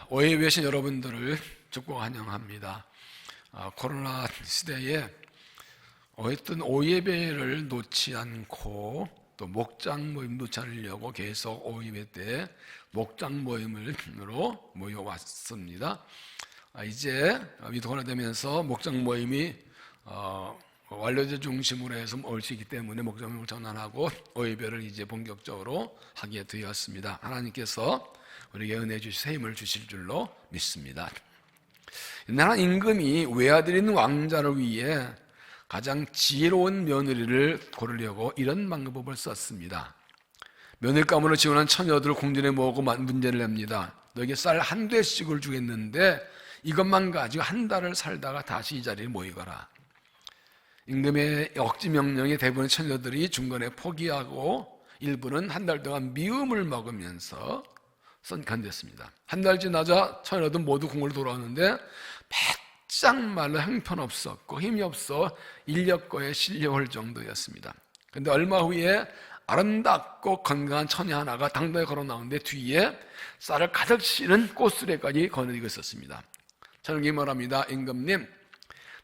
오해에 계신 여러분들을 축복 환영합니다. 코로나 시대에 어쨌든 오예배를 놓지 않고 또 목장 모임 놓지 않으려고 계속 오예배 때 목장 모임으로 모여왔습니다. 이제 위도가 되면서 목장 모임이 완료제 중심으로 해서 올 수 있기 때문에 목장 모임을 전환하고 오예배를 이제 본격적으로 하게 되었습니다. 하나님께서 우리에게 은혜 주시 힘을 주실 줄로 믿습니다. 옛날 임금이 외아들인 왕자를 위해 가장 지혜로운 며느리를 고르려고 이런 방법을 썼습니다. 며느리감으로 지원한 처녀들을 궁전에 모으고 문제를 냅니다. 너에게 쌀 한 대씩을 주겠는데 이것만 가지고 한 달을 살다가 다시 이 자리에 모이거라. 임금의 억지 명령에 대부분의 처녀들이 중간에 포기하고 일부는 한 달 동안 미움을 먹으면서 견뎠습니다. 한 달 지나자 처녀들 모두 궁으로 돌아왔는데 바짝 말라 형편없었고 힘이 없어 인력거에 실려올 정도였습니다. 그런데 얼마 후에 아름답고 건강한 처녀 하나가 당당히 걸어 나오는데 뒤에 쌀을 가득 실은 꽃수레까지 거느리고 있었습니다. 처녀가 말합니다. 임금님,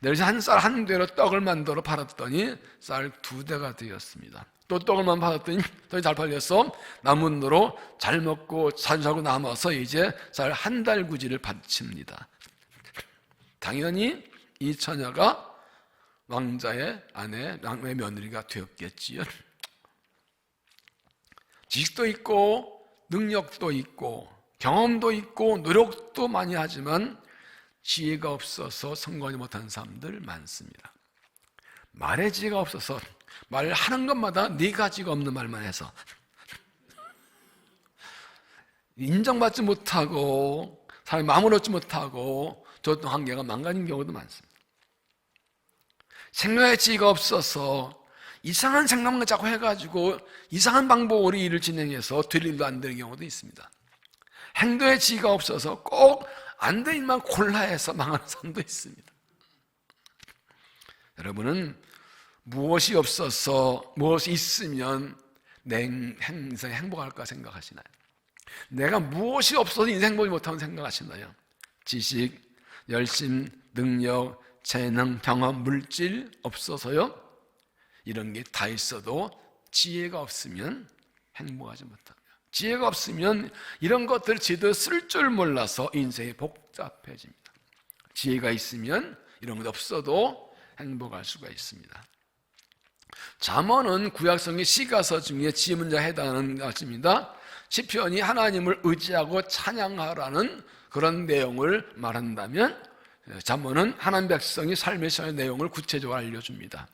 내일 한 쌀 한 대로 떡을 만들어 팔았더니 쌀 2대가 되었습니다. 또 떡을만 팔았더니 더 잘 팔려서 남은 대로 잘 먹고 잘 자고 남아서 이제 쌀 한 달 구지를 바칩니다. 당연히 이 처녀가 왕자의 아내, 왕의 며느리가 되었겠지요. 지식도 있고 능력도 있고 경험도 있고 노력도 많이 하지만 지혜가 없어서 성공하지 못하는 사람들 많습니다. 말의 지혜가 없어서 말을 하는 것마다 네 가지가 없는 말만 해서 인정받지 못하고 사람이 마음을 얻지 못하고 저도 관계가 망가진 경우도 많습니다. 생각의 지혜가 없어서 이상한 생각만 자꾸 해가지고 이상한 방법으로 일을 진행해서 될 일도 안 되는 경우도 있습니다. 행동의 지혜가 없어서 꼭 안 될 일만 골라해서 망하는 사람도 있습니다. 여러분은 무엇이 없어서 무엇이 있으면 내 인생 행복할까 생각하시나요? 내가 무엇이 없어서 인생 행복이 못하면 생각하시나요? 지식, 열심, 능력, 재능, 경험, 물질 없어서요? 이런 게 다 있어도 지혜가 없으면 행복하지 못합니다. 지혜가 없으면 이런 것들을 제대로 쓸 줄 몰라서 인생이 복잡해집니다. 지혜가 있으면 이런 것 없어도 행복할 수가 있습니다. 잠언은 구약성의 시가서 중에 지혜 문제에 해당하는 것입니다. 시편이 하나님을 의지하고 찬양하라는 그런 내용을 말한다면 잠언은 하나님 백성이 삶의 시간의 내용을 구체적으로 알려줍니다.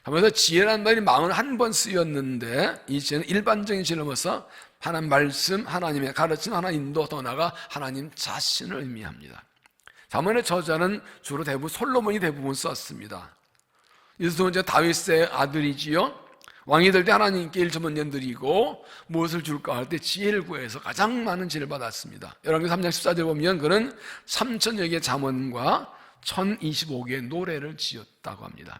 그래서 지혜라는 말이 41번 쓰였는데 이 지혜는 일반적인 지혜를 넘어서 하나님 말씀, 하나님의 가르침, 하나님 인도, 더 나아가 하나님 자신을 의미합니다. 잠언의 저자는 주로 대부분 솔로몬이 대부분 썼습니다. 두 번째 다윗의 아들이지요. 왕이 될 때 하나님께 일처문전 드리고 무엇을 줄까 할 때 지혜를 구해서 가장 많은 지혜를 받았습니다. 열왕기하 3장 14절 보면 그는 3,000여 개의 잠언과 1,025개의 노래를 지었다고 합니다.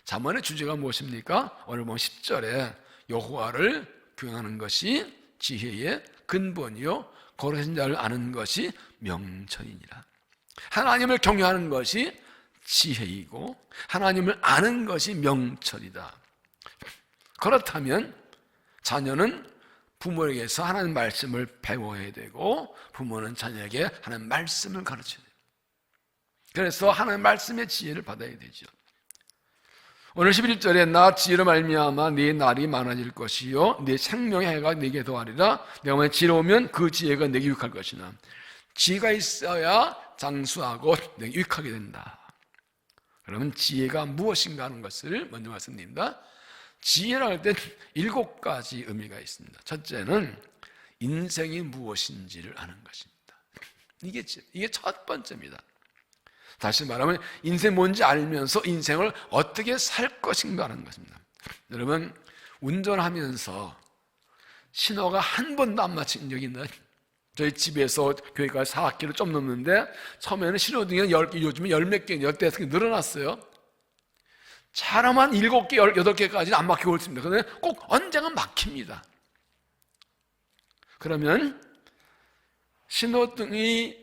잠언의 주제가 무엇입니까? 오늘 보면 10절에 여호와를 경외하는 것이 지혜의 근본이요 거룩하신 자를 아는 것이 명철이니라. 하나님을 경외하는 것이 지혜이고 하나님을 아는 것이 명철이다. 그렇다면 자녀는 부모에게서 하나님 말씀을 배워야 되고 부모는 자녀에게 하나님 말씀을 가르쳐야 돼요. 그래서 하나님 말씀의 지혜를 받아야 되죠. 오늘 11절에 나 지혜로 말미암아 네 날이 많아질 것이요 네 생명의 해가 네게 더하리라. 내가 만약 지혜로우면 그 지혜가 네게 유익할 것이나 지혜가 있어야 장수하고 내게 유익하게 된다. 그러면 지혜가 무엇인가 하는 것을 먼저 말씀드립니다. 지혜라고 할 때 7가지 의미가 있습니다. 첫째는 인생이 무엇인지를 아는 것입니다. 이게 첫 번째입니다. 다시 말하면 인생 뭔지 알면서 인생을 어떻게 살 것인가 하는 것입니다. 여러분 운전하면서 신호가 한 번도 안 맞힌 적이 있나요? 저희 집에서 교회까지 4km 좀 넘는데 처음에는 신호등이 10개, 요즘은 10몇 개, 15개 늘어났어요. 차로 한 7개, 8개까지는 안 막히고 있습니다. 그런데 꼭 언젠가 막힙니다. 그러면 신호등이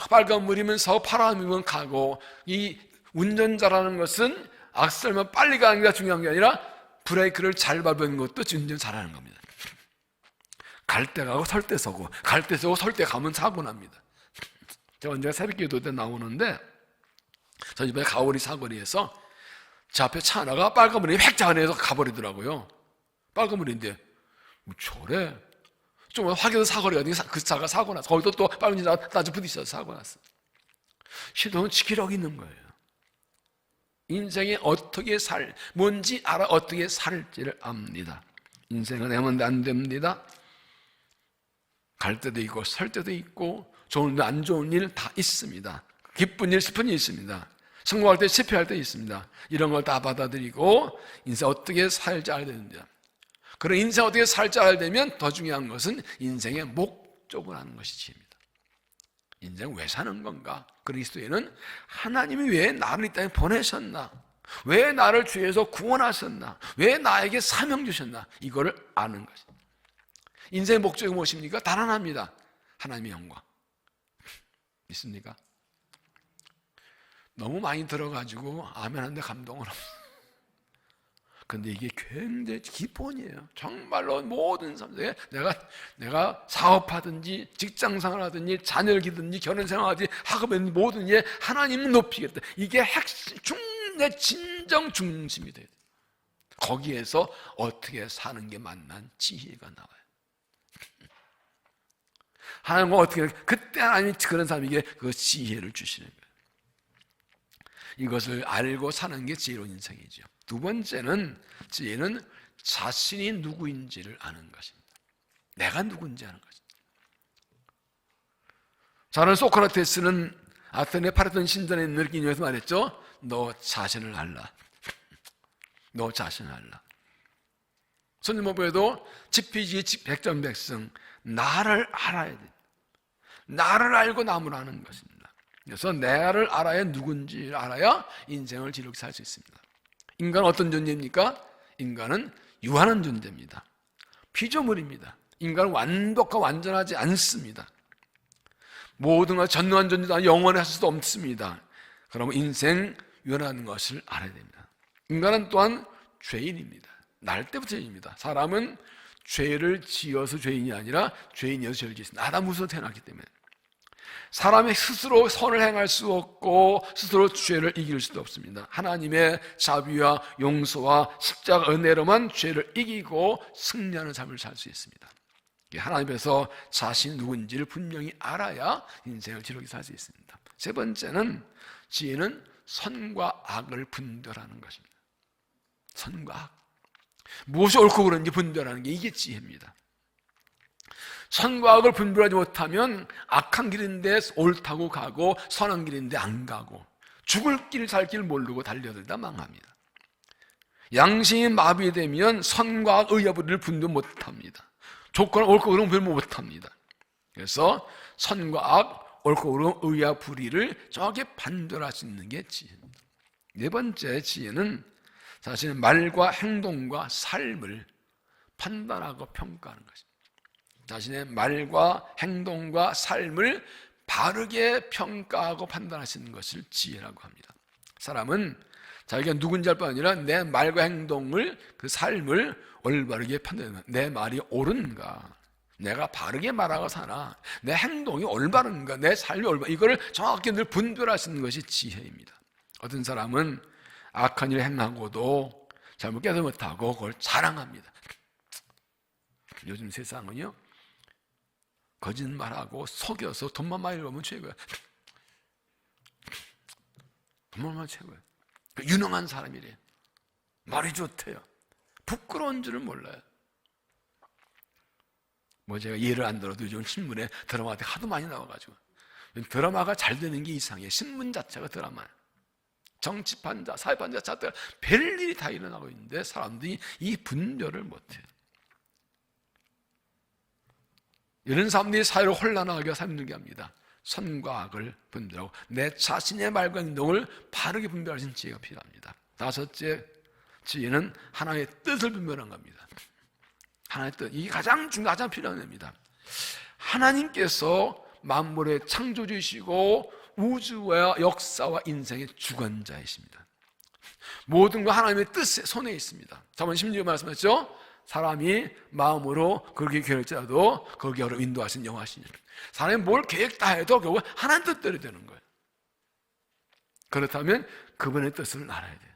빨간불이면서 파란불이면 가고, 이 운전자라는 것은 악셀만 빨리 가는 게 중요한 게 아니라 브레이크를 잘 밟는 것도 운전 잘하는 겁니다. 갈 때 가고 설 때 서고, 갈 때 서고 설 때 가면 사고 납니다. 제가 언제 새벽 기도 때 나오는데, 저 이번에 가오리 사거리에서 제 앞에 차 하나가 빨간불이 획 장안에서 가버리더라고요. 빨간불인데 뭐 저래? 좀 확연한 사거리가 그 차가 사고 났어. 거기도 또 빨간불이 나중에 부딪혀서 사고 났어. 시동은 지키려고 있는 거예요. 인생에 어떻게 뭔지 알아 어떻게 살지를 압니다. 인생은 해면 안 됩니다. 갈 때도 있고 설 때도 있고 좋은 일 안 좋은 일 다 있습니다. 기쁜 일 슬픈 일 있습니다. 성공할 때 실패할 때 있습니다. 이런 걸 다 받아들이고 인생 어떻게 살지 알아야 됩니다. 그런 인생 어떻게 살지 알아야 되면 더 중요한 것은 인생의 목적을 아는 것이 지혜입니다. 인생 왜 사는 건가? 그리스도인은 하나님이 왜 나를 이 땅에 보내셨나? 왜 나를 죄에서 구원하셨나? 왜 나에게 사명 주셨나? 이거를 아는 것입니다. 인생의 목적이 무엇입니까? 단 하나입니다. 하나님의 영광. 믿습니까? 너무 많이 들어가지고 아멘 하는데 감동을 없어요. 근데 이게 굉장히 기본이에요. 정말로 모든 삶에 내가 사업하든지 직장생활 하든지 자녀를 기든지 결혼생활 하든지 학업하든지 모든 일에 하나님을 높이겠다. 이게 핵심, 내 진정 중심이 돼야 돼요. 거기에서 어떻게 사는 게 만난 지혜가 나와요. 하나님과 어떻게 그때 하나님이 그런 사람에게 그 지혜를 주시는 거예요. 이것을 알고 사는 게 지혜로운 인생이죠. 두 번째는 지혜는 자신이 누구인지를 아는 것입니다. 내가 누군지 아는 것입니다. 저는 소크라테스는 아테네 파르테논 신전에 있는 인용에서 말했죠. 너 자신을 알라. 너 자신을 알라. 손님모부에도 지피지 백전백승 나를 알아야 돼. 나를 알고 남을 아는 것입니다. 그래서 나를 알아야 누군지를 알아야 인생을 지르게 살 수 있습니다. 인간은 어떤 존재입니까? 인간은 유한한 존재입니다. 피조물입니다. 인간은 완벽하고 완전하지 않습니다. 모든 것 전능한 존재도 영원히 할 수도 없습니다. 그러면 인생 유한한 것을 알아야 됩니다. 인간은 또한 죄인입니다. 날 때부터 죄인입니다. 사람은 죄를 지어서 죄인이 아니라 죄인이어서 죄를 지었습니다. 아담으로서 태어났기 때문에 사람이 스스로 선을 행할 수 없고 스스로 죄를 이길 수도 없습니다. 하나님의 자비와 용서와 십자가 은혜로만 죄를 이기고 승리하는 삶을 살 수 있습니다. 하나님께서 자신이 누군지를 분명히 알아야 인생을 지루하게 살 수 있습니다. 세 번째는 지혜는 선과 악을 분별하는 것입니다. 선과 악, 무엇이 옳고 그른지 분별하는 게 이게 지혜입니다. 선과 악을 분별하지 못하면 악한 길인데 옳다고 가고 선한 길인데 안 가고 죽을 길 살 길 모르고 달려들다 망합니다. 양심이 마비되면 선과 악, 의와 불의를 분별 못합니다. 조건을 옳고 그른 분별 못합니다. 그래서 선과 악, 옳고 그른 의와 불의를 정확히 판별할 수 있는 게 지혜입니다. 네 번째 지혜는 자신의 말과 행동과 삶을 판단하고 평가하는 것입니다. 자신의 말과 행동과 삶을 바르게 평가하고 판단하시는 것을 지혜라고 합니다. 사람은 자기가 누군지 알 뿐 아니라 내 말과 행동을, 그 삶을 올바르게 판단하는, 내 말이 옳은가, 내가 바르게 말하고 사나, 내 행동이 올바른가, 내 삶이 올바른가, 이거를 정확히 늘 분별하시는 것이 지혜입니다. 어떤 사람은 악한 일을 행하고도 잘못 깨닫지 못하고 그걸 자랑합니다. 요즘 세상은요, 거짓말하고 속여서 돈만 많이 벌면 최고야. 돈만 많이 최고야. 유능한 사람이래요. 말이 좋대요. 부끄러운 줄은 몰라요. 뭐 제가 예를 안 들어도 요즘 신문에 드라마가 하도 많이 나와가지고 드라마가 잘 되는 게 이상해요. 신문 자체가 드라마예요. 정치판자, 사회판자 자체가 별일이 다 일어나고 있는데 사람들이 이 분별을 못해요. 이런 사람들이 사회를 혼란하게 힘들게 합니다. 선과 악을 분별하고 내 자신의 말과 행동을 바르게 분별하시는 지혜가 필요합니다. 다섯째 지혜는 하나님의 뜻을 분별하는 겁니다. 하나님의 뜻, 이게 가장 필요한 겁니다. 하나님께서 만물의 창조주이시고 우주와 역사와 인생의 주관자이십니다. 모든 것 하나님의 뜻의 손에 있습니다. 저번 16절 말씀하셨죠? 사람이 마음으로 그렇게 계획할지라도 거기로 인도하신 여호와시니, 사람이 뭘 계획 다 해도 결국 하나님 뜻대로 되는 거예요. 그렇다면 그분의 뜻을 알아야 돼요.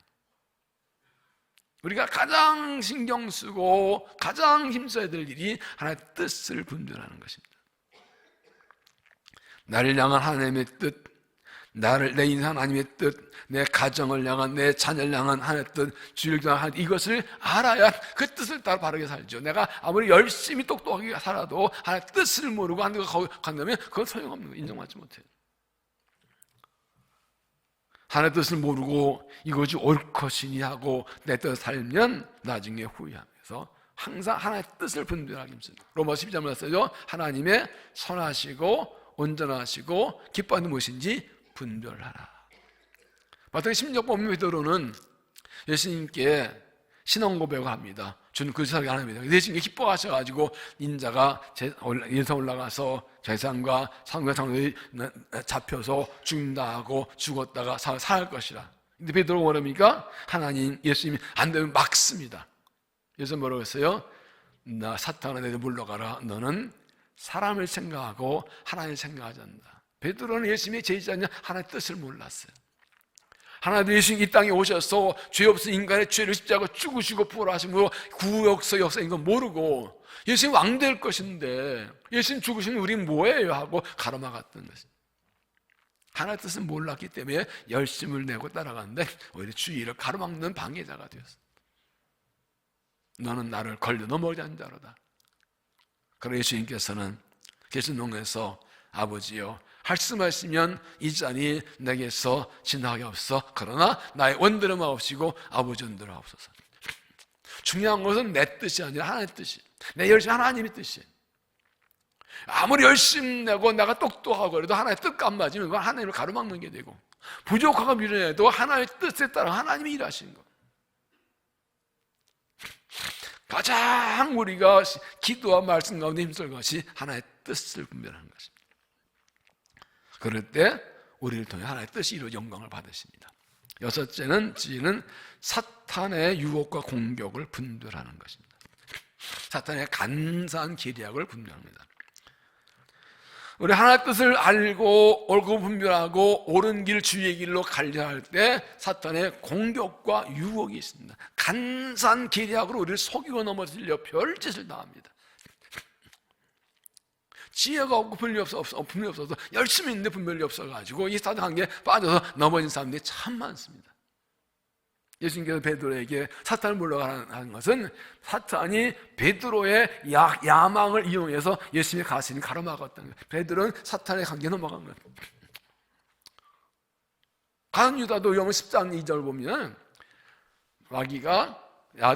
우리가 가장 신경 쓰고 가장 힘써야 될 일이 하나님의 뜻을 분별하는 것입니다. 나를 향한 하나님의 뜻, 내 인생 하나님의 뜻, 내 가정을 향한, 내 자녀를 향한 하나님의 뜻, 주를 향한 이것을 알아야 그 뜻을 따라 바르게 살죠. 내가 아무리 열심히 똑똑하게 살아도 하나님의 뜻을 모르고 하나님과 거기 간다면 그건 소용없는 거예요. 인정받지 못해요. 하나님의 뜻을 모르고 이것이 옳것이니 하고 내 뜻을 살면 나중에 후회하면서 항상 하나님의 뜻을 분별하기 힘씁니다. 로마서 12절 말씀하죠. 하나님의 선하시고 온전하시고 기뻐하는 무엇인지 분별하라. 마태복음 16장 보면 베드로는 예수님께 신앙 고백을 합니다. 주는 그 사람이 하나님이다. 예수님이 기뻐하셔가지고 인자가 예상 올라가서 재산과 상과 장로들이 잡혀서 죽는다 하고 죽었다가 살 것이라. 근데 베드로가 뭐랍니까? 하나님, 예수님이 안 되면 막습니다. 예수님 뭐라고 했어요? 나 사탄아, 내게 물러가라. 너는 사람을 생각하고 하나님을 생각하지 않는다. 베드로는 예수님의 제자냐 하나님의 뜻을 몰랐어요. 하나님 예수님 이 땅에 오셔서 죄 없은 인간의 죄를 십자가 죽으시고 부활하심으로 구역서 역사인 건 모르고 예수님 왕 될 것인데 예수님 죽으시면 우리는 뭐예요? 하고 가로막았던 것입니다. 하나님의 뜻을 몰랐기 때문에 열심을 내고 따라갔는데 오히려 주의를 가로막는 방해자가 되었습니다. 너는 나를 걸려 넘어오지 않는 자로다. 그러나 예수님께서는 계시록에서 아버지여, 말씀하시면 이 잔이 내게서 지나가게 없어. 그러나 나의 원대로 마옵시고 아버지 원대로 하옵소서. 중요한 것은 내 뜻이 아니라 하나님의 뜻이, 내 열심이 하나님의 뜻이. 아무리 열심히 내고 내가 똑똑하고 그래도 하나님의 뜻과 안 맞으면 그건 하나님을 가로막는 게 되고, 부족하고 미련해도 하나님의 뜻에 따라 하나님이 일하시는 것. 가장 우리가 기도와 말씀 가운데 힘쓸 것이 하나님의 뜻을 분별하는 것입니다. 그럴 때 우리를 통해 하나님의 뜻이 이루어 영광을 받으십니다. 여섯째는 지혜는 사탄의 유혹과 공격을 분별하는 것입니다. 사탄의 간사한 계략을 분별합니다. 우리 하나님의 뜻을 알고 옳고 분별하고 옳은 길, 주의 길로 가려 할 때 사탄의 공격과 유혹이 있습니다. 간사한 계략으로 우리를 속이고 넘어뜨리려 별짓을 당합니다. 지혜가 없고 분별이 없어서 열심히 있는데 분별이 없어가지고 이 사탄 관계에 빠져서 넘어진 사람들이 참 많습니다. 예수님께서 베드로에게 사탄을 물러가라는 것은 사탄이 베드로의 야망을 이용해서 예수님의 가슴을 가로막았다는 거예요. 베드로는 사탄의 관계에 넘어간 거예요. 가룟 유다도 요한 10장 2절 보면 마귀가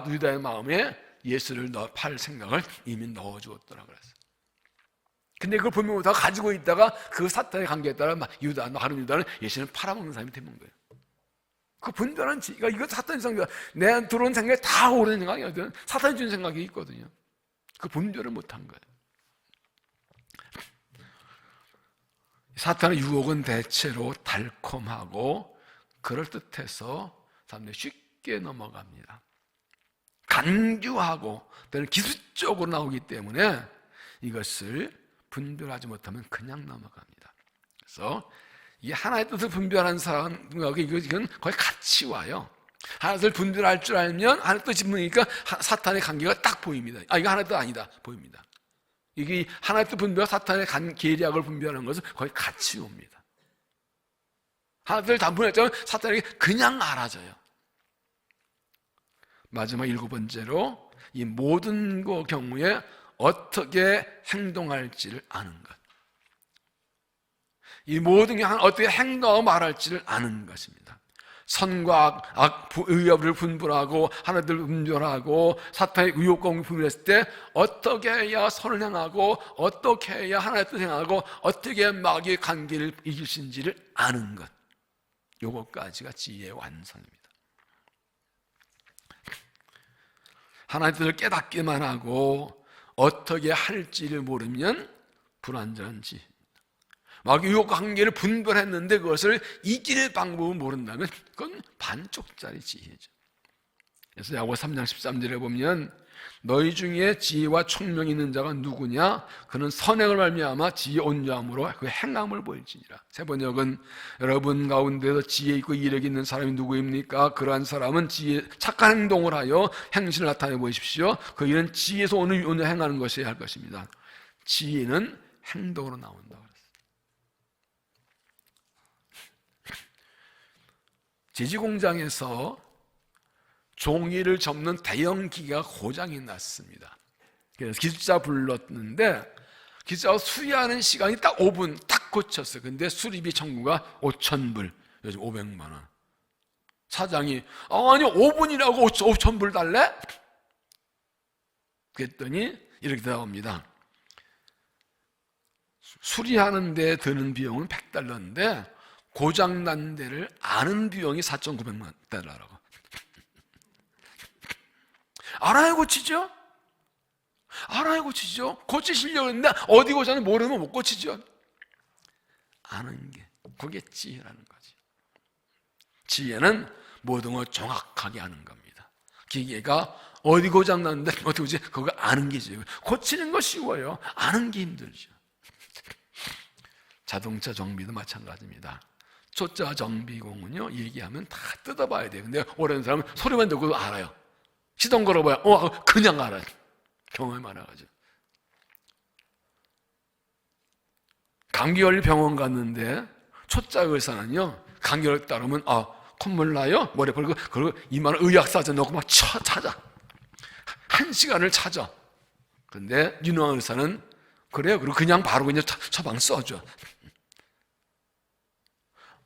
유다의 마음에 예수를 팔 생각을 이미 넣어주었더라 그랬어요. 근데 그걸 분명 못하고 가지고 있다가 그 사탄의 관계에 따라 가룟 유다는 예수를 팔아먹는 사람이 되는 거예요. 그 분별한 지혜가, 이거 사탄이 생각, 내 들어온 생각이 다 옳은 생각이거든. 사탄이 준 생각이 있거든요. 그 분별을 못한 거예요. 사탄의 유혹은 대체로 달콤하고 그럴듯해서 사람들이 쉽게 넘어갑니다. 간교하고 때는 기술적으로 나오기 때문에 이것을 분별하지 못하면 그냥 넘어갑니다. 그래서 이 하나의 뜻을 분별하는 사람하고 이건 거의 같이 와요. 하나의 뜻을 분별할 줄 알면 하나의 뜻이 보니까 사탄의 관계가 딱 보입니다. 이거 하나의 뜻 아니다 보입니다. 이게 하나의 뜻 분별과 사탄의 계략을 분별하는 것은 거의 같이 옵니다. 하나의 뜻을 다 분별했자면 사탄에게 그냥 알아져요. 마지막 7번째로 이 모든 경우에 어떻게 행동할지를 아는 것. 이 모든 게 어떻게 행동하고 말할지를 아는 것입니다. 선과 악, 의협을 분별하고 하나님을 분별하고 사탄의 의혹과 분별했을 때 어떻게 해야 선을 행하고 어떻게 해야 하나님의 뜻을 행하고 어떻게 해야 마귀의 관계를 이길 수 있는지를 아는 것. 요것까지가 지혜의 완성입니다. 하나님의 뜻을 깨닫기만 하고 어떻게 할지를 모르면 불완전한 지혜입니다. 막 유혹과 한계를 분별했는데 그것을 이길 방법을 모른다면 그건 반쪽짜리 지혜죠. 그래서 야고보서 3장 13절에 보면 너희 중에 지혜와 총명이 있는 자가 누구냐? 그는 선행을 말미암아 지혜 온유함으로 그 행함을 보일지니라. 세 번역은 여러분 가운데서 지혜 있고 이력 있는 사람이 누구입니까? 그러한 사람은 착한 행동을 하여 행실을 나타내 보십시오. 그 일은 지혜에서 온유 행하는 것이어야 할 것입니다. 지혜는 행동으로 나온다 그랬어요. 제지공장에서 종이를 접는 대형 기계가 고장이 났습니다. 그래서 기술자 불렀는데 기술자가 수리하는 시간이 딱 5분 딱 고쳤어요. 근데 수리비 청구가 5,000불, 요즘 500만 원. 사장이 아니 5분이라고 5,000불 달래? 그랬더니 이렇게 대답합니다. 수리하는 데 드는 비용은 100달러인데 고장난 데를 아는 비용이 4,900만 달러라고. 알아야 고치죠? 알아야 고치죠? 고치시려고 했는데 어디 고장을 모르면 못 고치죠? 아는 게, 그게 지혜라는 거지. 지혜는 모든 걸 정확하게 아는 겁니다. 기계가 어디 고장났는데 어떻게 고치? 그거 아는 게 지혜고, 고치는 거 쉬워요. 아는 게 힘들죠. 자동차 정비도 마찬가지입니다. 초짜 정비공은요, 얘기하면 다 뜯어봐야 돼요. 근데 오래된 사람은 소리만 듣고도 알아요. 시동 걸어봐야 그냥 알아요. 경험이 많아가지고. 감기걸려 병원 갔는데 초짜 의사는요, 감기를 따르면 콧물 나요? 머리 벌고 그리고 이마를 의학사전 넣고 막 찾아. 1시간을 찾아. 근데 윤호한 의사는 그래요. 그리고 그냥 바로 그냥 처방 써줘.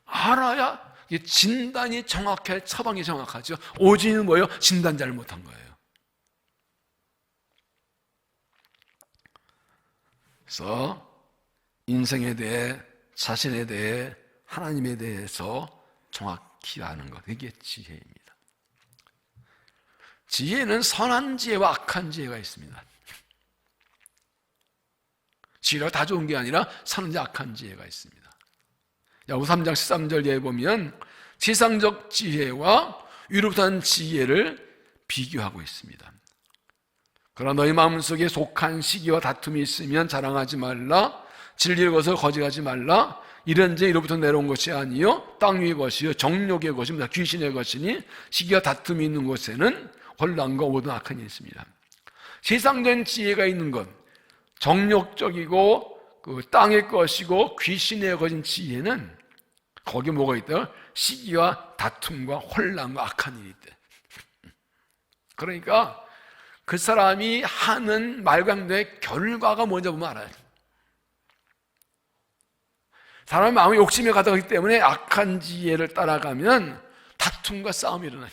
알아야 진단이 정확해, 처방이 정확하죠. 오지는 뭐예요? 진단 잘못한 거예요. 그래서 인생에 대해, 자신에 대해, 하나님에 대해서 정확히 아는 것, 이게 지혜입니다. 지혜는 선한 지혜와 악한 지혜가 있습니다. 지혜가 다 좋은 게 아니라 선한 지혜, 악한 지혜가 있습니다. 야고보서 3장 13절에 보면 세상적 지혜와 위로부터 난 지혜를 비교하고 있습니다. 그러나 너희 마음속에 속한 시기와 다툼이 있으면 자랑하지 말라. 진리를 거서 거짓하지 말라. 이런 제 이로부터 내려온 것이 아니요 땅 위의 것이요 정욕의 것입니다. 귀신의 것이니 시기와 다툼이 있는 곳에는 혼란과 모든 악한 일이 있습니다. 세상적인 지혜가 있는 것, 정욕적이고 그 땅의 것이고 귀신의 것인 지혜는 거기 뭐가 있다? 시기와 다툼과 혼란과 악한 일이 있대. 그러니까 그 사람이 하는 말과 행동의 결과가 뭔지 보면 알아요. 사람의 마음이 욕심에 가득하기 때문에 악한 지혜를 따라가면 다툼과 싸움이 일어나요.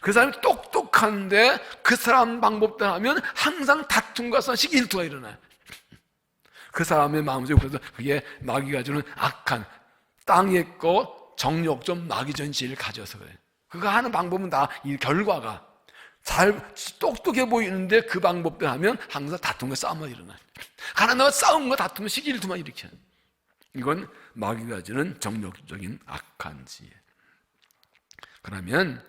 그 사람이 똑똑한데 그 사람 방법대로 하면 항상 다툼과 싸움, 시기 일투가 일어나요. 그 사람의 마음속에 그래서 그게 마귀가 주는 악한 땅의 것, 정욕 좀 마귀적인 지혜를 가져서 그래. 그거 하는 방법은 다 이 결과가 잘 똑똑해 보이는데 그 방법대로 하면 항상 다툼과 싸움만 일어나요. 하나님과 싸움과 다툼과 시기일투만 일으켜요. 이건 마귀가 주는 정욕적인 악한 지혜. 그러면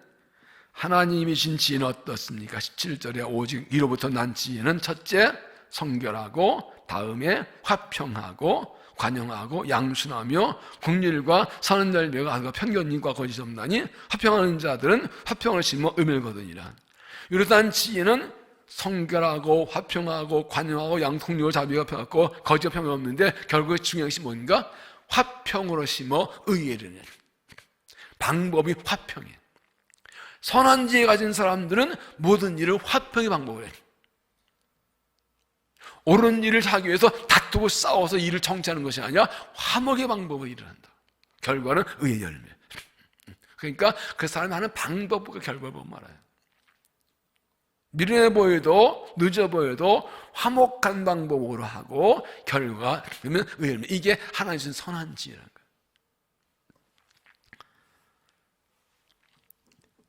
하나님이신 지혜는 어떻습니까? 17절에 오직 이로부터 난 지혜는 첫째 성결하고 다음에 화평하고 관용하고 양순하며 긍휼과 선한 열매가 편견님과 거짓 없나니 화평하는 자들은 화평을 심어 의미를 거두니라. 이러한 지혜는 성결하고 화평하고 관용하고 양긍휼과 자비가 평하고 거짓과 평이 없는데 결국에 중요한 것이 뭔가? 화평으로 심어 의에 이르는 방법이 화평이에요. 선한 지혜 가진 사람들은 모든 일을 화평의 방법으로 해요. 옳은 일을 하기 위해서 다투고 싸워서 일을 정치하는 것이 아니라 화목의 방법을 일을 한다. 결과는 의의 열매. 그러니까 그 사람이 하는 방법과 결과를 보면 알아요. 미련해 보여도 늦어 보여도 화목한 방법으로 하고 결과가 그러면 의의 열매. 이게 하나님 주신 선한 지혜라는 거예요.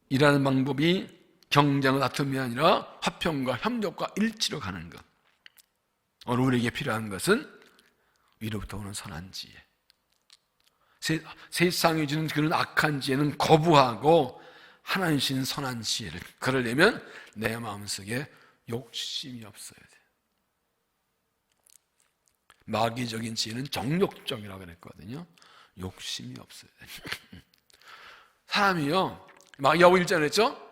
일하는 방법이 경쟁과 다툼이 아니라 화평과 협력과 일치로 가는 것. 오늘 우리에게 필요한 것은 위로부터 오는 선한 지혜. 세상이 주는 그런 악한 지혜는 거부하고 하나님 주신 선한 지혜를 그러려면 내 마음속에 욕심이 없어야 돼. 마귀적인 지혜는 정욕적이라고 그랬거든요. 욕심이 없어야 돼. 사람이요, 마귀하고 일전했죠?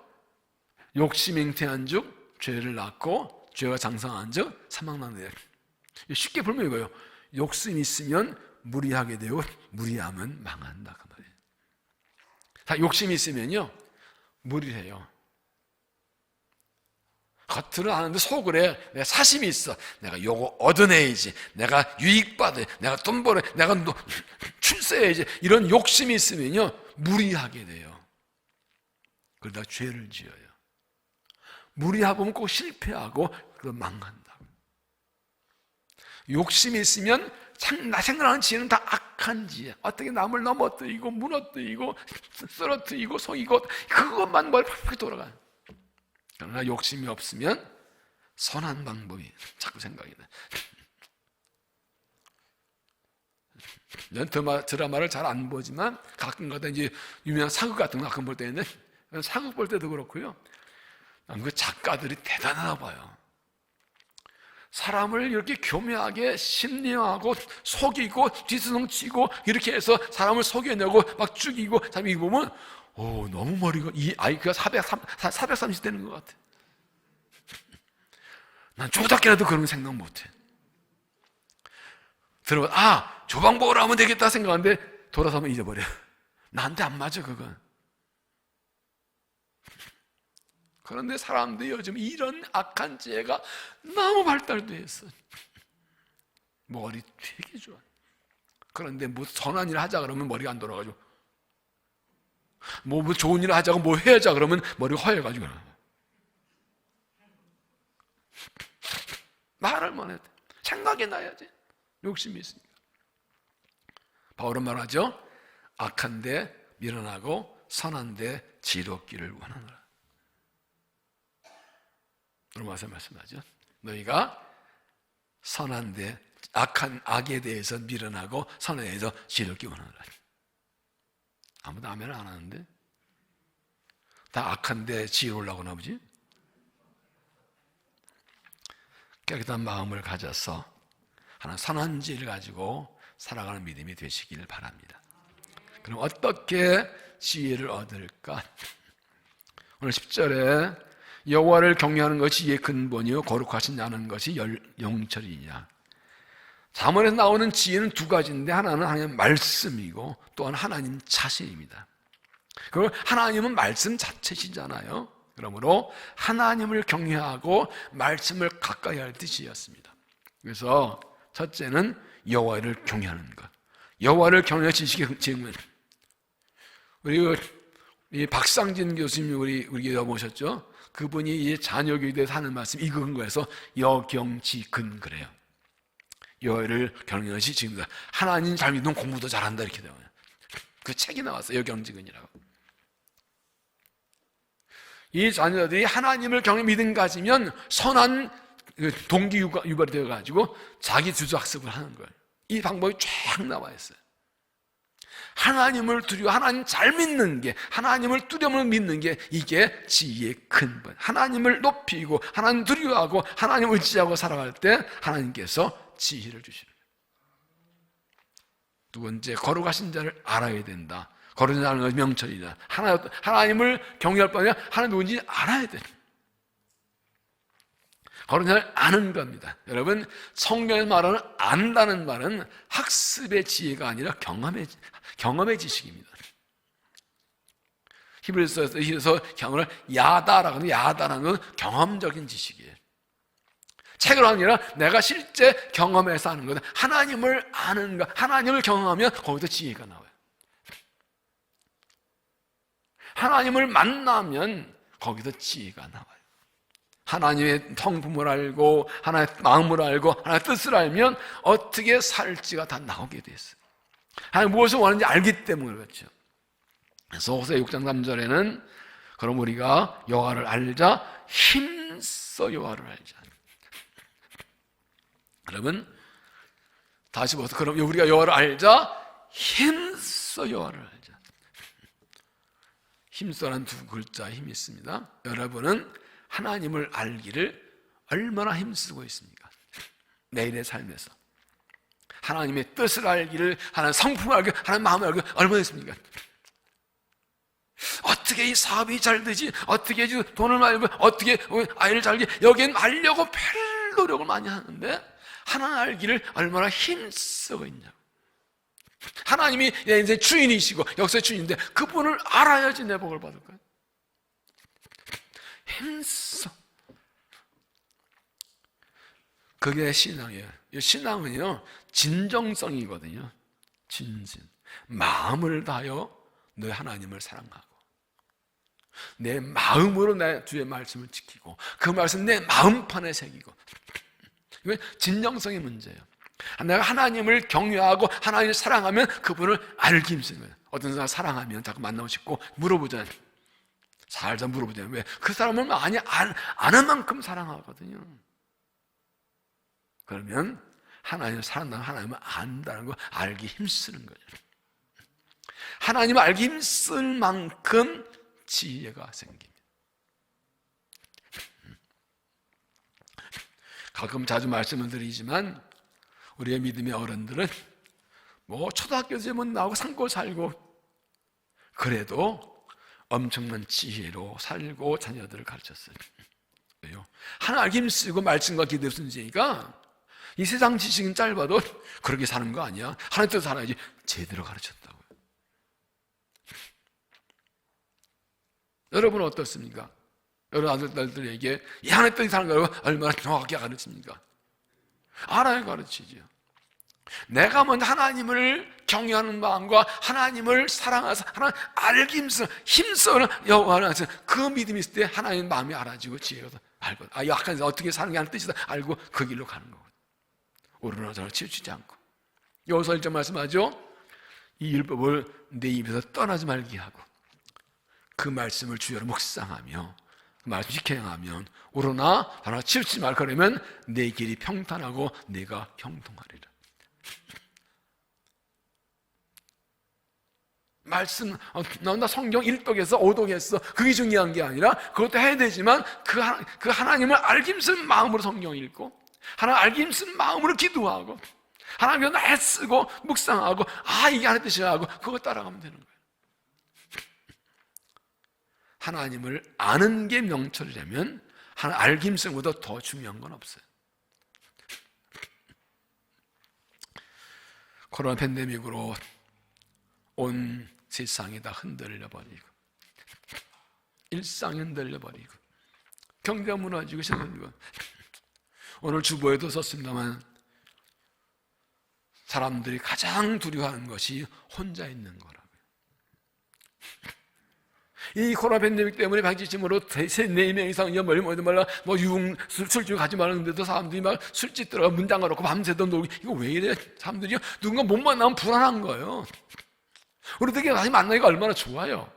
욕심 잉태한 즉 죄를 낳고 죄가 장성한 즉 사망난다. 쉽게 풀면 이거예요. 욕심이 있으면 무리하게 되고 무리하면 망한다 그 말이에요. 다 욕심이 있으면요 무리해요. 겉으로 하는데 속으로 내가 사심이 있어. 내가 요거 얻어내야지. 내가 유익받아야 내가 돈 벌어야 내가 출세해야지. 이런 욕심이 있으면요 무리하게 돼요. 그러다 죄를 지어요. 무리하고 꼭 실패하고 그럼 망한다. 욕심이 있으면 나 생각하는 지혜는 다 악한 지혜. 어떻게 남을 넘어뜨리고 무너뜨리고 쓰러뜨리고 속이고 그것만 머리 팍팍 돌아가요. 그러나 욕심이 없으면 선한 방법이 자꾸 생각이 나. 난 드라마를 잘 안 보지만 가끔가다 이제 유명한 사극 같은 거 가끔 볼 때 있는데 사극 볼 때도 그렇고요. 그 작가들이 대단하다 봐요. 사람을 이렇게 교묘하게 심리하고 속이고 뒤숭치고 이렇게 해서 사람을 속여내고 막 죽이고 참 이거 보면 너무 머리가 이 IQ가 430 되는 것 같아. 난 조작게라도 그런 생각 못해. 들어봐 저 방법으로 하면 되겠다 생각하는데 돌아서면 잊어버려. 나한테 안 맞아 그건. 그런데 사람들이 요즘 이런 악한 지혜가 너무 발달돼 있어. 머리 되게 좋아. 그런데 뭐 선한 일을 하자 그러면 머리가 안 돌아가지고 뭐 좋은 일을 하자고 뭐 해야자 그러면 머리가 허해가지고 말을 못 해. 생각이 나야지. 욕심이 있으니까. 바울은 말하죠. 악한데 밀어나고 선한데 지롭기를 원하노라. 로마서 말씀하죠. 너희가 선한데 악에 대해서 밀어나고 선에 대해서 지롭기 원하노라. 아무도 아멘을 안 하는데 다 악한데 지혜로우려고 하나 보지? 깨끗한 마음을 가져서 하나 선한 지혜를 가지고 살아가는 믿음이 되시길 바랍니다. 그럼 어떻게 지혜를 얻을까? 오늘 10절에 여호와를 경외하는 것이 이의 근본이요 거룩하신 자는 것이 영철이냐. 잠언에서 나오는 지혜는 두 가지인데 하나는 하나님 말씀이고 또한 하나님 자신입니다. 그리고 하나님은 말씀 자체시잖아요. 그러므로 하나님을 경외하고 말씀을 가까이 할 뜻이었습니다. 그래서 첫째는 여호와를 경외하는 것. 여호와를 경외할 지식의 증문. 우리 박상진 교수님 우리 교회 모셨죠? 그분이 이 자녀교회에 대해서 하는 말씀 이거 근거해서 여경지근 그래요. 여호와를 경외하는 것이 지금 하나님 잘 믿으면 공부도 잘한다 이렇게 돼요. 그 책이 나왔어요. 여경지근이라고. 이 자녀들이 하나님을 경외 믿음 가지면 선한 동기 유발이 되어가지고 자기 주도학습을 하는 거예요. 이 방법이 쫙 나와 있어요. 하나님을 두려워 하나님 잘 믿는 게 하나님을 두려움을 믿는 게 이게 지혜의 근본. 하나님을 높이고 하나님 두려워하고 하나님 의지하고 살아갈 때 하나님께서 지혜를 주시는 거예요. 두 번째 거룩하신 자를 알아야 된다. 거룩한 자는 것이 명철이다. 하나님을 경외할 뿐 아니라 하나님 누군지 알아야 돼. 거룩한 자를 아는 겁니다. 여러분 성경에서 말하는 안다는 말은 학습의 지혜가 아니라 경험의 지식입니다. 히브리서에서 경험을 야다라고 하는 야다라는 건 경험적인 지식이에요. 책으로 아니라 내가 실제 경험해서 하는 거다. 하나님을 아는 것, 하나님을 경험하면 거기서 지혜가 나와요. 하나님을 만나면 거기서 지혜가 나와요. 하나님의 성품을 알고 하나님의 마음을 알고 하나님의 뜻을 알면 어떻게 살지가 다 나오게 됐어요. 하나님 무엇을 원하는지 알기 때문에 그렇죠. 그래서 호세아 6장 3절에는 그럼 우리가 여호와를 알자 힘써 여호와를 알자. 여러분 다시 보세요. 그럼 우리가 여호와를 알자. 힘써 여호와를 알자. 힘써라는 두 글자에 힘이 있습니다. 여러분은 하나님을 알기를 얼마나 힘쓰고 있습니까? 내일의 삶에서 하나님의 뜻을 알기를, 하나님의 성품을 알기를, 하나님의 마음을 알기를 얼마나 했습니까? 어떻게 이 사업이 잘 되지? 어떻게 돈을 많이 벌, 어떻게 아이를 잘 지? 여기엔 알려고 별 노력을 많이 하는데 하나님 알기를 얼마나 힘쓰고 있냐고. 하나님이 내 인생 주인이시고 역사의 주인인데 그분을 알아야지 내 복을 받을 거야. 힘써. 그게 신앙이에요. 신앙은요 진정성이거든요. 진심. 마음을 다하여 너 하나님을 사랑하고 내 마음으로 내 주의 말씀을 지키고 그 말씀 내 마음판에 새기고. 이건 진정성의 문제예요. 내가 하나님을 경외하고 하나님을 사랑하면 그분을 알기 힘쓰는 거예요. 어떤 사람 사랑하면 자꾸 만나고 싶고 물어보잖아요. 살살 물어보잖아요. 왜? 그 사람을 많이 아는 만큼 사랑하거든요. 그러면 하나님을 사랑한다는 하나님을 안다는 거 알기 힘쓰는 거예요. 하나님을 알기 힘쓸 만큼 지혜가 생깁니다. 가끔 자주 말씀을 드리지만 우리의 믿음의 어른들은 뭐 초등학교에만 나오고 산고 살고 그래도 엄청난 지혜로 살고 자녀들을 가르쳤어요. 왜요? 하나 알기 힘쓰고 말씀과 기도를 쓰니까 이 세상 지식은 짧아도 그렇게 사는 거 아니야. 하나님 뜻 살아야지. 제대로 가르쳤다고요. 여러분은 어떻습니까? 여러분 아들들에게 이 하나님 뜻 사는 거 얼마나 정확하게 가르칩니까? 알아야 가르치죠. 내가 먼저 하나님을 경외하는 마음과 하나님을 사랑해서 하나님 알기 힘쓰는 여호와를 그 믿음이 있을 때 하나님 마음이 알아지고 지혜가 알고 약간 어떻게 사는 게 하는 뜻이다 알고 그 길로 가는 거거든요. 오르나 저나 치우치지 않고. 여기서 1절 말씀하죠. 이 율법을 내 입에서 떠나지 말게 하고 그 말씀을 주여로 묵상하며 그 말씀 지켜 행하면 오르나 저나 치우치지 말고 그러면 내 길이 평탄하고 내가 형통하리라. 말씀, 나 성경 1독에서 5독에서 그게 중요한 게 아니라 그것도 해야 되지만 그 하나님을 알기 힘쓴 마음으로 성경 읽고 하나님 알기 힘쓴 마음으로 기도하고 하나님을 애쓰고 묵상하고 이게 하나님 뜻이야 하고 그거 따라가면 되는 거예요. 하나님을 아는 게 명철이라면 하나님 알기 힘쓴 것보다 더 중요한 건 없어요. 코로나 팬데믹으로 온 세상이 다 흔들려버리고 일상이 흔들려버리고 경제가 무너지고 생각이고 오늘 주보에도 썼습니다만 사람들이 가장 두려워하는 것이 혼자 있는 거라고요. 이 코로나 팬데믹 때문에 방지심으로 4명 이상 멀리 말라 술집 가지 말았는데도 사람들이 막 술집 들어가 문 잠가놓고 밤새도 놀고 이거 왜 이래? 사람들이 누군가 못 만나면 불안한 거예요. 우리들끼리 다시 만나기가 얼마나 좋아요.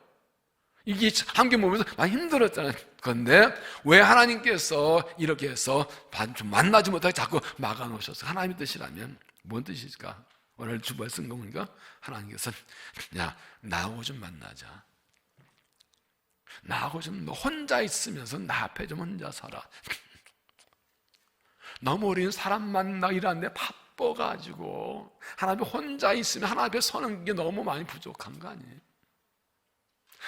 이게 함께 보면서 많이 힘들었잖아요. 그런데 왜 하나님께서 이렇게 해서 좀 만나지 못하게 자꾸 막아놓으셨어요? 하나님의 뜻이라면 뭔 뜻일까? 오늘 주보에 쓴 거 보니까 하나님께서 야 나하고 좀 만나자. 나하고 좀 너 혼자 있으면서 나 앞에 좀 혼자 살아. 너무 우리는 사람 만나기라는데 바빠가지고 하나님 혼자 있으면 하나님 앞에 서는 게 너무 많이 부족한 거 아니에요?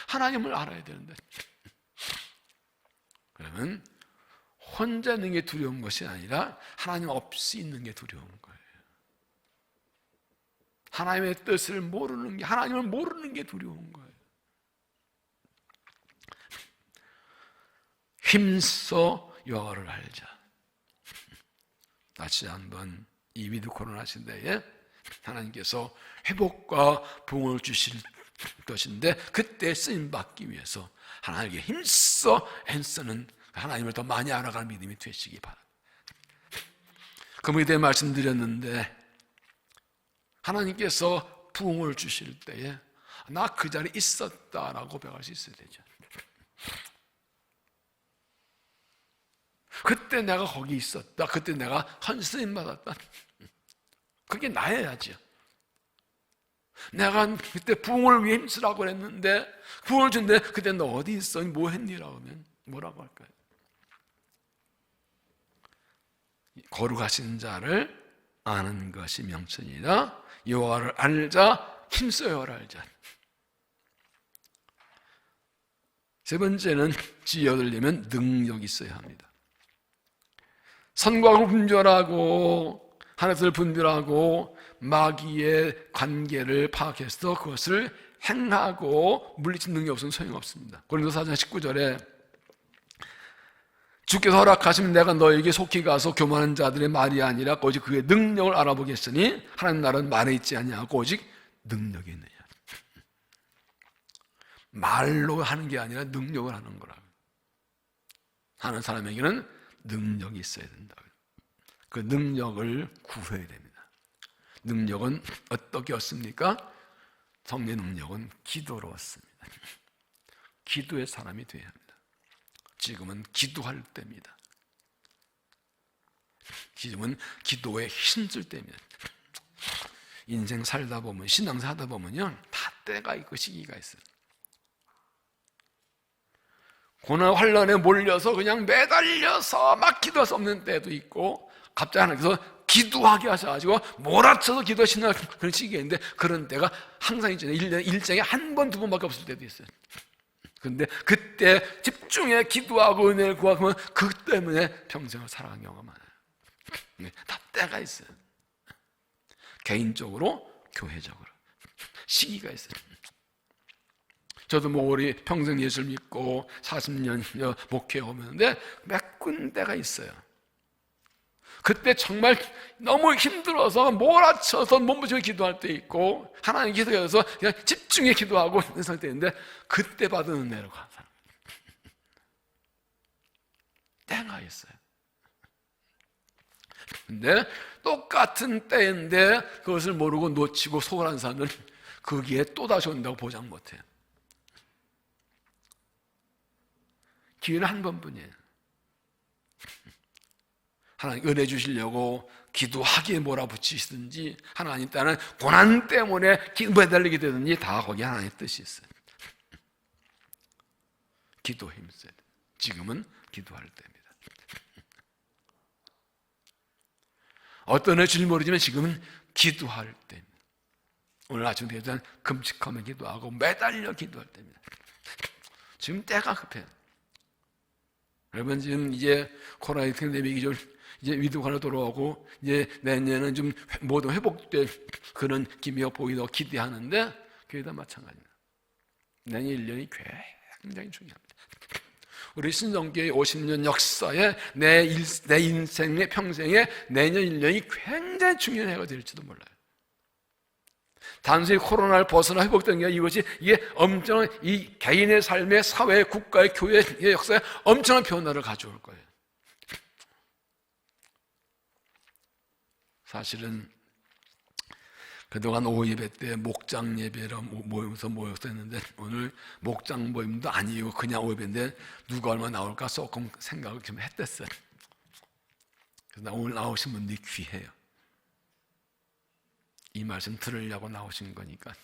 하나님을 알아야 되는데 그러면 혼자 있는 게 두려운 것이 아니라 하나님 없이 있는 게 두려운 거예요. 하나님의 뜻을 모르는 게 하나님을 모르는 게 두려운 거예요. 힘써 여호와를 알자. 다시 한번 이 위드 코로나 시대에 하나님께서 회복과 부흥을 주실 것인데 그때 쓰임 받기 위해서 하나님께 힘써 애쓰는 하나님을 더 많이 알아가는 믿음이 되시기 바랍니다. 금요일에 대해 말씀드렸는데 하나님께서 부흥을 주실 때에 나 그 자리에 있었다라고 고백할 수 있어야 되죠. 그때 내가 거기 있었다. 그때 내가 헌신받았다. 그게 나여야죠. 내가 그때 부흥을 위해 힘쓰라고 그랬는데 부흥을 준대 그때 너 어디 있어? 뭐 했니라고 하면 뭐라고 할까요? 거룩하신 자를 아는 것이 명철이라 여호와를 알자 힘써 여호와를 알자. 세 번째는 지혜 얻으려면 능력이 있어야 합니다. 선과 악을 분별하고 하늘을 분별하고 마귀의 관계를 파악해서 그것을 행하고 물리친 능력이 없으면 소용없습니다. 고린도서 4장 19절에 주께서 허락하시면 내가 너에게 속히 가서 교만한 자들의 말이 아니라 오직 그의 능력을 알아보겠으니 하나님 나라는 말에 있지 아니하고 오직 능력이 있느냐. 말로 하는 게 아니라 능력을 하는 거라고. 하는 사람에게는 능력이 있어야 된다. 그 능력을 구해야 됩니다. 능력은 어떻게 얻습니까? 성령의 능력은 기도로 얻습니다. 기도의 사람이 되어야 합니다. 지금은 기도할 때입니다. 지금은 기도에 힘쓸 때입니다. 인생 살다 보면, 신앙 살다 보면요, 다 때가 있고 시기가 있어요. 고난 환난에 몰려서 그냥 매달려서 막 기도할 수 없는 때도 있고, 갑자기 하나님께서 기도하게 하셔가지고 몰아쳐서 기도하시는 그런 시기가 있는데, 그런 때가 항상 있잖아요. 1년에 일정에 한 번, 두 번밖에 없을 때도 있어요. 그런데 그때 집중해 기도하고 은혜를 구하면 그 때문에 평생을 살아간 경우가 많아요. 다 때가 있어요. 개인적으로, 교회적으로 시기가 있어요. 저도 우리 평생 예수를 믿고 40년 목회해 오는데 몇 군데가 있어요. 그때 정말 너무 힘들어서 몰아쳐서 몸부림쳐 기도할 때 있고, 하나님 기도해서 그냥 집중해 기도하고 있는 상태인데 그때 받은 은혜로 간 사람 때가 있어요. 근데 똑같은 때인데 그것을 모르고 놓치고 소홀한 사람들은 거기에 또다시 온다고 보장 못해요. 기회는 한 번뿐이에요. 하나님 은혜 주시려고 기도하기에 몰아붙이시든지, 하나님 따는 고난 때문에 매달리게 되든지 다 거기 하나님의 뜻이 있어요. 기도에 힘써야 돼요. 지금은 기도할 때입니다. 어떤 해줄지 모르지만 지금은 기도할 때입니다. 오늘 아침 대전 금식하며 기도하고 매달려 기도할 때입니다. 지금 때가 급해요. 여러분, 지금 이제 코로나 팬데믹이 좀 이제 위도가로 돌아오고 이제 내년은 좀 모두 회복될 그런 기미가 보이고 기대하는데, 교회도 마찬가지입니다. 내년 1년이 굉장히 중요합니다. 우리 신성교회 50년 역사에 내 인생의 평생에 내년 1년이 굉장히 중요한 해가 될지도 몰라요. 단순히 코로나를 벗어나 회복된 게 이게 엄청난 이 개인의 삶의 사회, 국가의 교회의 역사에 엄청난 변화를 가져올 거예요. 사실은 그동안 오예배 때 목장 예배로 모여서 했는데, 오늘 목장 모임도 아니고 그냥 오예배인데 누가 얼마 나올까 조금 생각을 좀 했댔어요. 그래서 오늘 나오신 분들이 귀해요. 이 말씀 들으려고 나오신 거니까.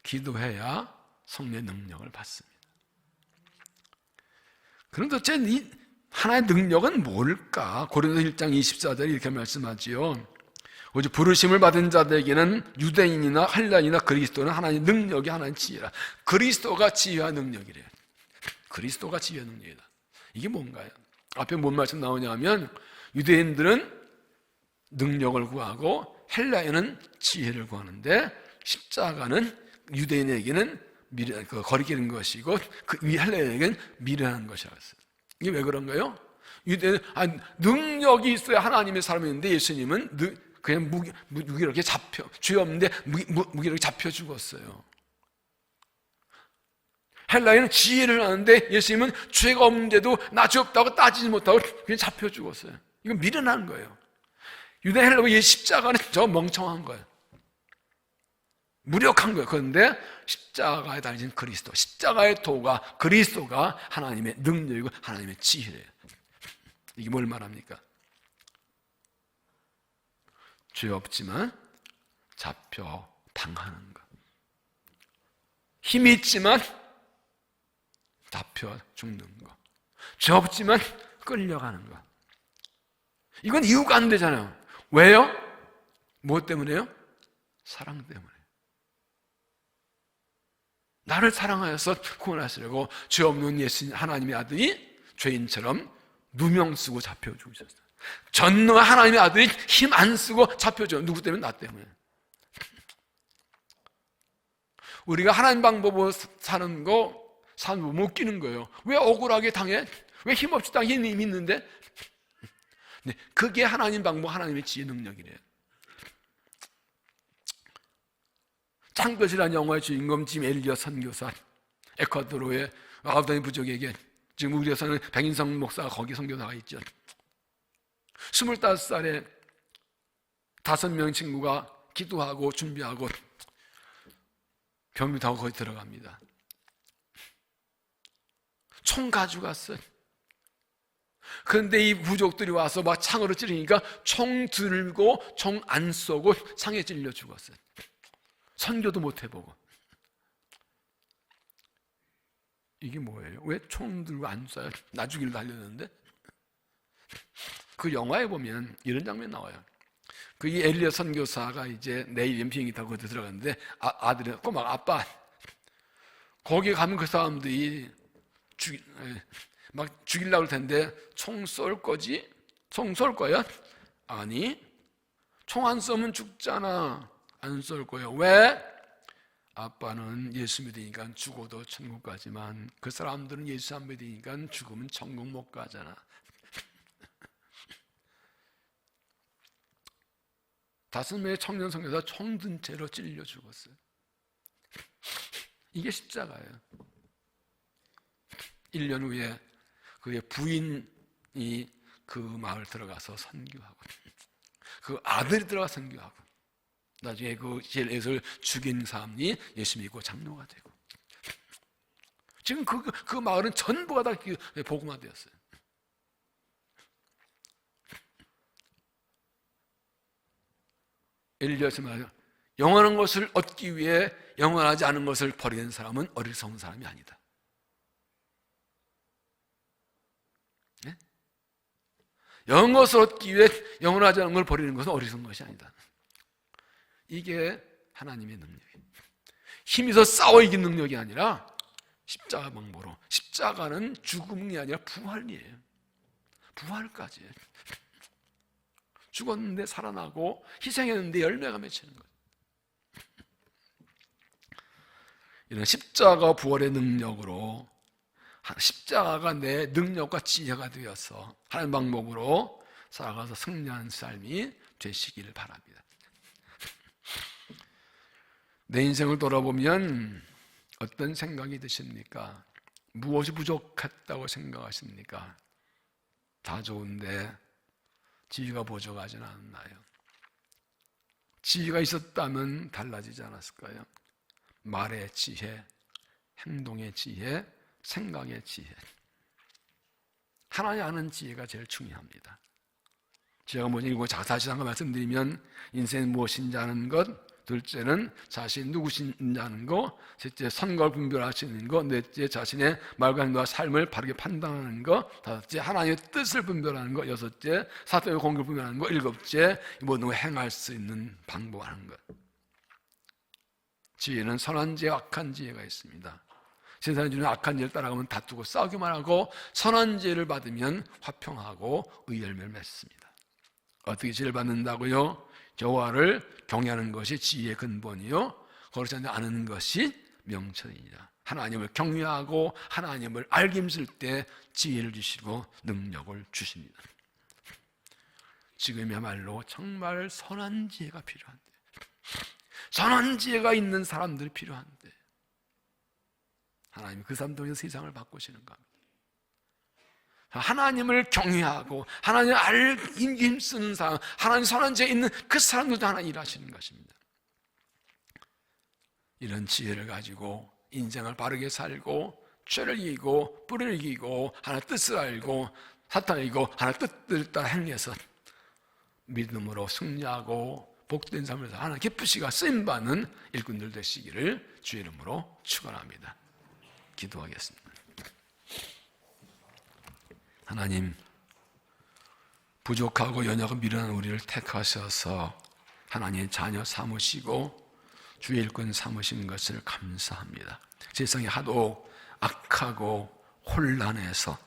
기도해야 성령의 능력을 받습니다. 그런데 어째 하나의 능력은 뭘까? 고린도서 1장 24절에 이렇게 말씀하지요. 오직 부르심을 받은 자들에게는 유대인이나 헬라인이나 그리스도는 하나님의 능력이 하나님의 지혜라. 그리스도가 지혜와 능력이래요. 그리스도가 지혜와 능력이다. 이게 뭔가요? 앞에 뭔 말씀 나오냐면, 유대인들은 능력을 구하고 헬라인은 지혜를 구하는데, 십자가는 유대인에게는 거리끼는 것이고 헬라인에게는 미련한 것이라고 했어요. 이게 왜 그런가요? 유대는 능력이 있어야 하나님의 사람이었는데, 예수님은 그냥 무기력에 죄 없는데 무기력에 잡혀 죽었어요. 헬라인은 지혜를 하는데 예수님은 죄가 없는데도 나 죄 없다고 따지지 못하고 그냥 잡혀 죽었어요. 이건 미련한 거예요. 유대 헬라의 십자가는 저 멍청한 거예요. 무력한 거예요. 그런데 십자가에 달린 그리스도, 십자가의 도가, 그리스도가 하나님의 능력이고 하나님의 지혜예요. 이게 뭘 말합니까? 죄 없지만 잡혀 당하는 것. 힘이 있지만 잡혀 죽는 것. 죄 없지만 끌려가는 것. 이건 이유가 안 되잖아요. 왜요? 무엇 때문에요? 사랑 때문에. 나를 사랑하여서 구원하시려고 죄 없는 예수 하나님의 아들이 죄인처럼 누명 쓰고 잡혀 죽으셨어요. 전능한 하나님의 아들이 힘 안 쓰고 잡혀 죽어요. 누구 때문에? 나 때문에. 우리가 하나님 방법으로 사는 거 삶을 못 끼는 거예요. 왜 억울하게 당해? 왜 힘없이 당해? 힘이 있는데? 네, 그게 하나님 방법, 하나님의 지혜 능력이래요. 창것이라는 영화의 주인공 짐 엘리엇 선교사, 에콰도르의 아우다니 부족에게, 지금 우리에서는 백인성 목사가 거기 선교사가 있죠. 25살에 5명 친구가 기도하고 준비하고 병비 타고 거기 들어갑니다. 총 가져갔어요. 그런데 이 부족들이 와서 막 창으로 찌르니까 총 들고 총 안 쏘고 창에 찔려 죽었어요. 선교도 못 해보고. 이게 뭐예요? 왜 총 들고 안 쏴요? 나 죽이려 달렸는데? 그 영화에 보면 이런 장면 나와요. 그 이 엘리야 선교사가 이제 내일 비행기 타고 거기 들어갔는데 아들이 꼬막 아빠 거기 가면 그 사람들이 막 죽이려고 할 텐데 총 쏠 거지? 총 쏠 거야? 아니, 총 안 쏘면 죽잖아. 안 쏠 거야. 왜? 아빠는 예수 믿으니까 죽어도 천국 가지만 그 사람들은 예수 안 믿으니까 죽으면 천국 못 가잖아. 5명의 청년 선교사 총 든 채로 찔려 죽었어요. 이게 십자가예요. 1년 후에 그의 부인이 그 마을 들어가서 선교하고 그 아들이 들어가 선교하고 나중에 그 예수를 죽인 사람이 예수 믿고 장로가 되고 지금 그 마을은 전부가 다 복음화 되었어요. 엘리야서 말해요. 영원한 것을 얻기 위해 영원하지 않은 것을 버리는 사람은 어리석은 사람이 아니다. 네? 영원한 것을 얻기 위해 영원하지 않은 걸 버리는 것은 어리석은 것이 아니다. 이게 하나님의 능력이에요. 힘이 더 싸워 이긴 능력이 아니라 십자가 방법으로. 십자가는 죽음이 아니라 부활이에요. 부활까지. 죽었는데 살아나고 희생했는데 열매가 맺히는 거예요. 이런 십자가 부활의 능력으로 십자가가 내 능력과 지혜가 되어서 하나님 방법으로 살아가서 승리하는 삶이 되시기를 바랍니다. 내 인생을 돌아보면 어떤 생각이 드십니까? 무엇이 부족했다고 생각하십니까? 다 좋은데 지혜가 부족하지는 않나요? 지혜가 있었다면 달라지지 않았을까요? 말의 지혜, 행동의 지혜, 생각의 지혜. 하나님 아는 지혜가 제일 중요합니다. 지혜가 뭐냐? 이거 다시 한번 말씀드리면 인생은 무엇인지 아는 것, 둘째는 자신 누구신지 아는 것, 셋째 선거를 분별하시는 것, 넷째 자신의 말과 행동과 삶을 바르게 판단하는 것, 다섯째 하나님의 뜻을 분별하는 것, 여섯째 사탄의 공격을 분별하는 것, 일곱째 모든 걸 행할 수 있는 방법하는 것. 지혜는 선한 지혜, 악한 지혜가 있습니다. 세상에 주는 악한 지혜를 따라가면 다투고 싸우기만 하고 선한 지혜를 받으면 화평하고 의열매를 맺습니다. 어떻게 지혜를 받는다고요? 여호와를 경외하는 것이 지혜의 근본이요 그렇지 않은 것이 명철이니라. 하나님을 경외하고 하나님을 알김쓸 때 지혜를 주시고 능력을 주십니다. 지금이야말로 정말 선한 지혜가 필요한데, 선한 지혜가 있는 사람들이 필요한데 하나님이 그 사람 통해서 세상을 바꾸시는 겁니다. 하나님을 경외하고 하나님을 알기 힘쓰는 사람, 하나님 선한 지혜 있는 그 사람들도 하나님 일하시는 것입니다. 이런 지혜를 가지고 인생을 바르게 살고 죄를 이기고 뿌리를 이기고 하나님 뜻을 알고 사탄을 이기고 하나님 뜻을 따라 행해서 믿음으로 승리하고 복된 삶을 살 하나님 기쁘시가 쓰임받는 일꾼들 되시기를 주의 이름으로 축원합니다. 기도하겠습니다. 하나님, 부족하고 연약하고 미련한 우리를 택하셔서 하나님의 자녀 삼으시고 주의 일꾼 삼으시는 것을 감사합니다. 세상이 하도 악하고 혼란해서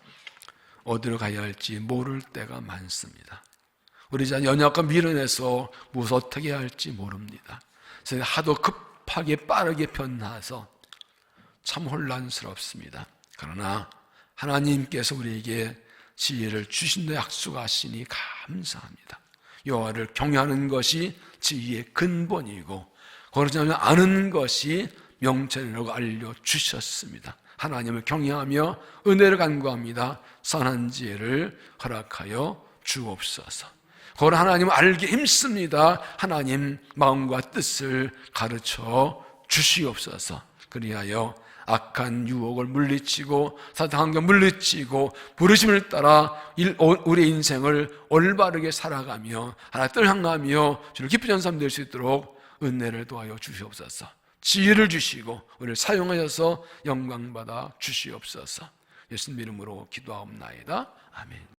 어디로 가야 할지 모를 때가 많습니다. 우리 자녀 연약과 미련해서 무엇을 어떻게 해야 할지 모릅니다. 세상이 하도 급하게 빠르게 변화해서 참 혼란스럽습니다. 그러나 하나님께서 우리에게 지혜를 주신다 약속하시니 감사합니다. 여호와를 경외하는 것이 지혜의 근본이고 그러지 않으면 아는 것이 명철이라고 알려주셨습니다. 하나님을 경외하며 은혜를 간구합니다. 선한 지혜를 허락하여 주옵소서. 그걸 하나님을 알기 힘씁니다. 하나님 마음과 뜻을 가르쳐 주시옵소서. 그리하여 악한 유혹을 물리치고 사탄한 것 물리치고 부르심을 따라 우리의 인생을 올바르게 살아가며 하나님 뜻을 향하며 주를 기쁘게 하는 삶 될 수 있도록 은혜를 도하여 주시옵소서. 지혜를 주시고 우리를 사용하셔서 영광받아 주시옵소서. 예수님 이름으로 기도하옵나이다. 아멘.